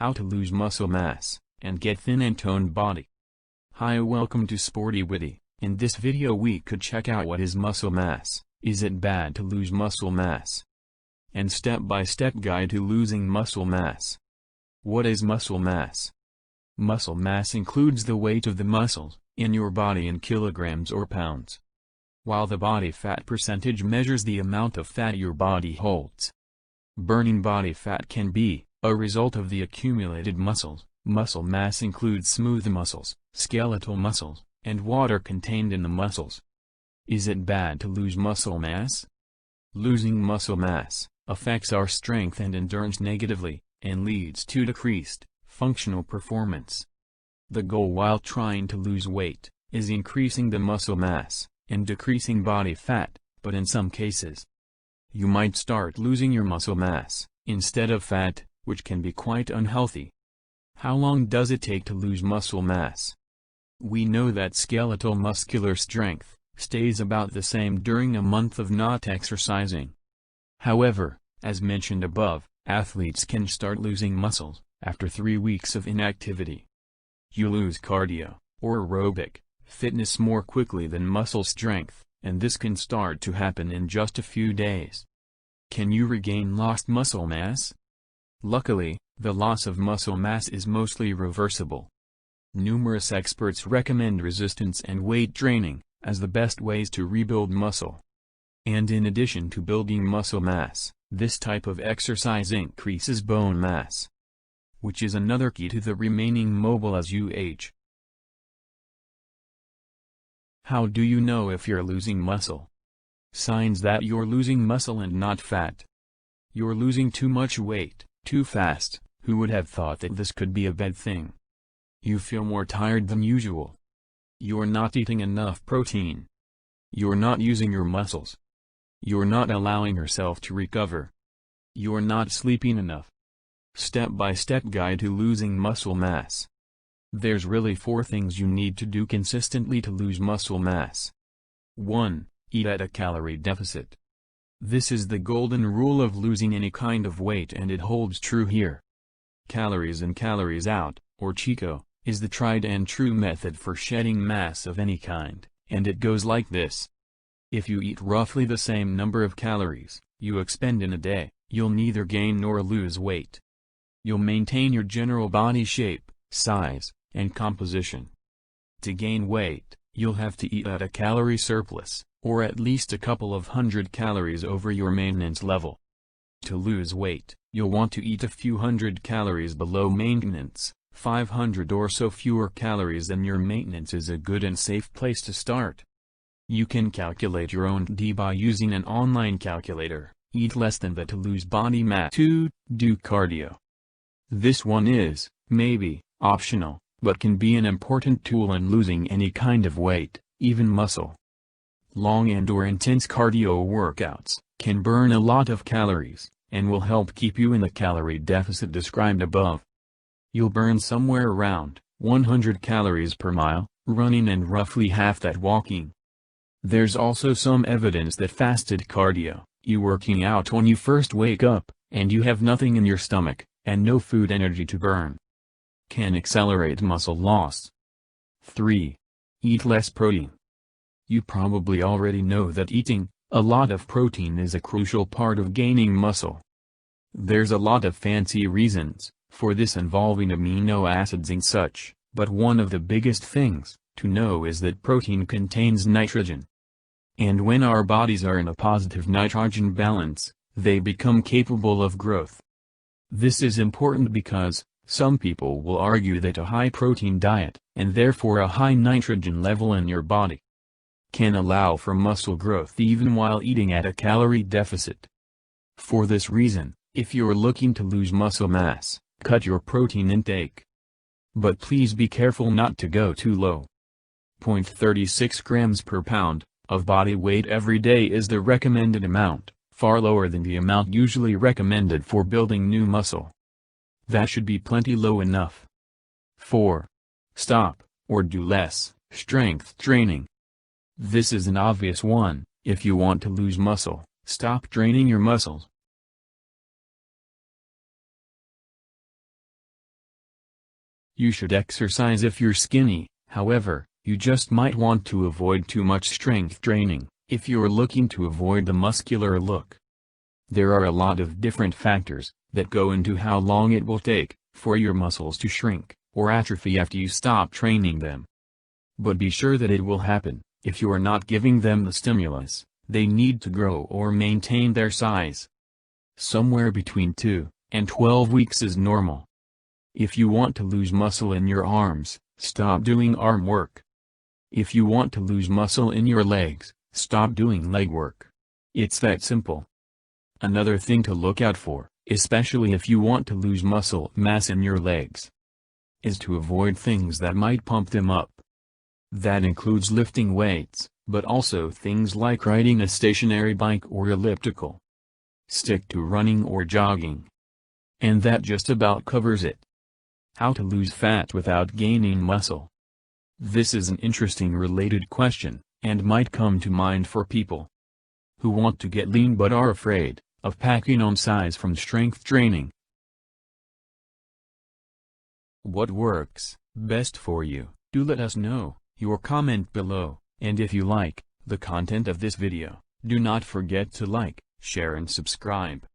How to lose muscle mass, and get thin and toned body. Hi, welcome to Sporty Witty. In this video we could check out what is muscle mass, is it bad to lose muscle mass? And step-by-step guide to losing muscle mass. What is muscle mass? Muscle mass includes the weight of the muscles in your body in kilograms or pounds, while the body fat percentage measures the amount of fat your body holds. Burning body fat can be a result of the accumulated muscles. Muscle mass includes smooth muscles, skeletal muscles, and water contained in the muscles. Is it bad to lose muscle mass? Losing muscle mass affects our strength and endurance negatively, and leads to decreased functional performance. The goal while trying to lose weight is increasing the muscle mass and decreasing body fat, but in some cases, you might start losing your muscle mass instead of fat, which can be quite unhealthy. How long does it take to lose muscle mass? We know that skeletal muscular strength stays about the same during a month of not exercising. However, as mentioned above, athletes can start losing muscles after 3 weeks of inactivity. You lose cardio, or aerobic, fitness more quickly than muscle strength, and this can start to happen in just a few days. Can you regain lost muscle mass? Luckily, the loss of muscle mass is mostly reversible. Numerous experts recommend resistance and weight training as the best ways to rebuild muscle. And in addition to building muscle mass, this type of exercise increases bone mass, which is another key to the remaining mobile as you age. How do you know if you're losing muscle? Signs that you're losing muscle and not fat. You're losing too much weight too fast. Who would have thought that this could be a bad thing? You feel more tired than usual. You're not eating enough protein. You're not using your muscles. You're not allowing yourself to recover. You're not sleeping enough. Step-by-step guide to losing muscle mass. There's really 4 things you need to do consistently to lose muscle mass. 1. Eat at a calorie deficit. This is the golden rule of losing any kind of weight, and it holds true here. Calories in, calories out, or CHICO, is the tried and true method for shedding mass of any kind, and it goes like this. If you eat roughly the same number of calories you expend in a day, you'll neither gain nor lose weight. You'll maintain your general body shape, size, and composition. To gain weight, you'll have to eat at a calorie surplus, or at least a couple of hundred calories over your maintenance level. To lose weight, you'll want to eat a few hundred calories below maintenance. 500 or so fewer calories than your maintenance is a good and safe place to start. You can calculate your own D by using an online calculator. Eat less than that to lose body mass. 2. Do cardio. This one is, maybe, optional, but can be an important tool in losing any kind of weight, even muscle. Long and/or intense cardio workouts can burn a lot of calories, and will help keep you in the calorie deficit described above. You'll burn somewhere around 100 calories per mile running and roughly half that walking. There's also some evidence that fasted cardio, you working out when you first wake up, and you have nothing in your stomach, and no food energy to burn, can accelerate muscle loss. 3. Eat less protein. You probably already know that eating a lot of protein is a crucial part of gaining muscle. There's a lot of fancy reasons for this involving amino acids and such, but one of the biggest things to know is that protein contains nitrogen. And when our bodies are in a positive nitrogen balance, they become capable of growth. This is important because some people will argue that a high-protein diet, and therefore a high nitrogen level in your body, can allow for muscle growth even while eating at a calorie deficit. For this reason, if you're looking to lose muscle mass, cut your protein intake. But please be careful not to go too low. 0.36 grams per pound of body weight every day is the recommended amount, far lower than the amount usually recommended for building new muscle. That should be plenty low enough. 4. Stop, or do less, strength training. This is an obvious one. If you want to lose muscle, stop training your muscles. You should exercise if you're skinny, however, you just might want to avoid too much strength training, if you're looking to avoid the muscular look. There are a lot of different factors that go into how long it will take for your muscles to shrink or atrophy after you stop training them. But be sure that it will happen if you are not giving them the stimulus they need to grow or maintain their size. Somewhere between 2 and 12 weeks is normal. If you want to lose muscle in your arms, stop doing arm work. If you want to lose muscle in your legs, stop doing leg work. It's that simple. Another thing to look out for, especially if you want to lose muscle mass in your legs, is to avoid things that might pump them up. That includes lifting weights, but also things like riding a stationary bike or elliptical. Stick to running or jogging. And that just about covers it. How to lose fat without gaining muscle. This is an interesting related question, and might come to mind for people who want to get lean but are afraid of packing on size from strength training. What works best for you? Do let us know your comment below, and if you like the content of this video, do not forget to like, share and subscribe.